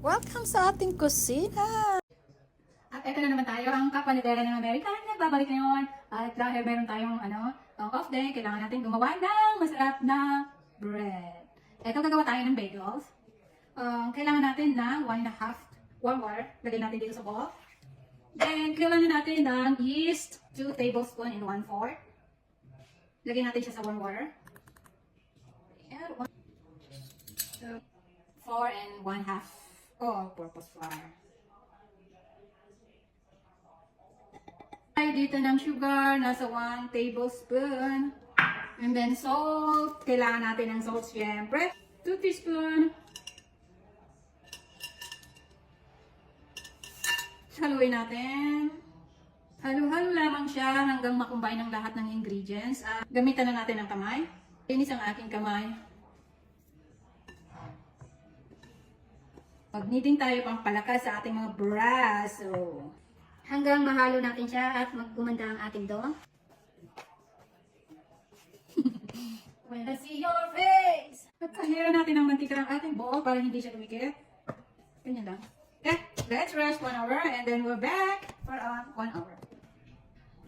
Welcome sa ating kusina! At eto na naman tayo, ang kapanidera ng American. Nagbabalik ngayon. At dahil meron tayong off day, kailangan natin gumawa ng masarap na bread. Eto, gagawa tayo ng bagels. Kailangan natin ng 1.5 warm water. Lagay natin dito sa bowl. Then, kailangan natin ng yeast, 2 tablespoons and 1/4. Lagay natin siya sa warm water. And 4 and 1/2 all-purpose flour. Dito ng sugar, nasa 1 tablespoon. And then salt, kailangan natin ng salt syempre. 2 teaspoon. Haluin natin. Halo-halo lamang siya hanggang makumbine ng lahat ng ingredients. Gamitan na natin ng kamay. Linis ang aking kamay. Mag-kneading tayo pang palakas sa ating mga braso. Hanggang mahalo natin siya at magkumanda ang ating dough. When I see your face! At kahira natin ng mantika ng ating bowl para hindi siya dumikit. Ganyan lang. Okay, let's rest 1 hour and then we're back for 1 hour.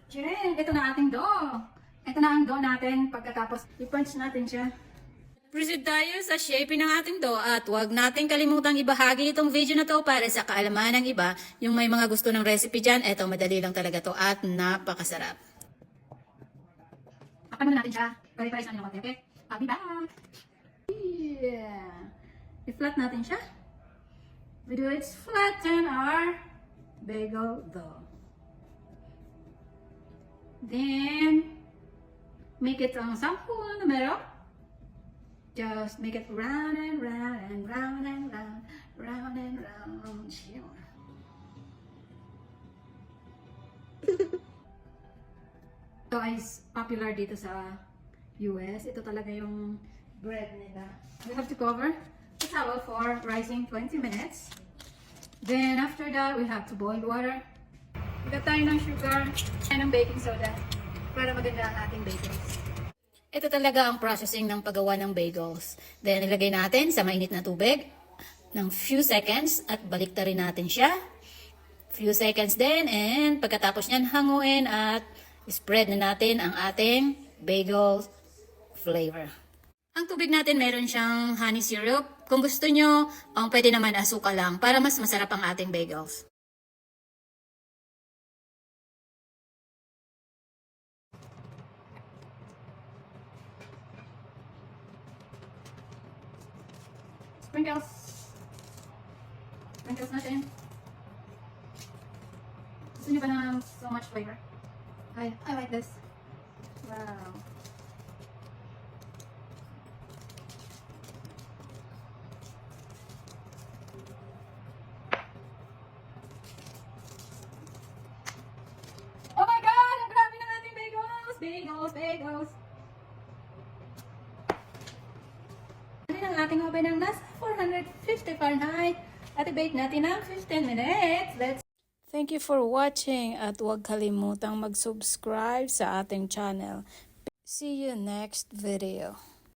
Chirin, ito na ating dough. Ito na ang dough natin pagkatapos i-punch natin siya. Proceed tayo sa shaping ng ating dough at huwag natin kalimutang ibahagi itong video na to para sa kaalaman ng iba. Yung may mga gusto ng recipe dyan, eto madali lang talaga to at napakasarap. Akan muna natin siya. Pare-pares natin ng konti, okay? I'll be back. Yeah. I-flat natin siya. We do it flatten our bagel dough. Then, make it ang sample na meron. Just make it round and round and round and round, round and round. Ito ay popular dito sa US. Ito talaga yung bread nila. We have to cover the towel for rising 20 minutes. Then after that, we have to boil water. Igat tayo ng sugar and ng baking soda para maganda ang ating bagels. Ito talaga ang processing ng paggawa ng bagels. Then ilagay natin sa mainit na tubig ng few seconds at baliktarin natin siya. Few seconds din and pagkatapos niyan hanguin at spread na natin ang ating bagel flavor. Ang tubig natin meron siyang honey syrup. Kung gusto nyo, pwede naman asukal lang para mas masarap ang ating bagels. Sprinkles. Sprinkles natin. Gusto niyo ba na so much flavor? I like this. Wow. Oh my God! Ang grabe ng ating bagels! Bagels! Bagels! Ang ating oven ng nasa 450 Fahrenheit at i-bake natin ng 15 minutes. Thank you for watching at huwag kalimutang mag-subscribe sa ating channel. See you next video.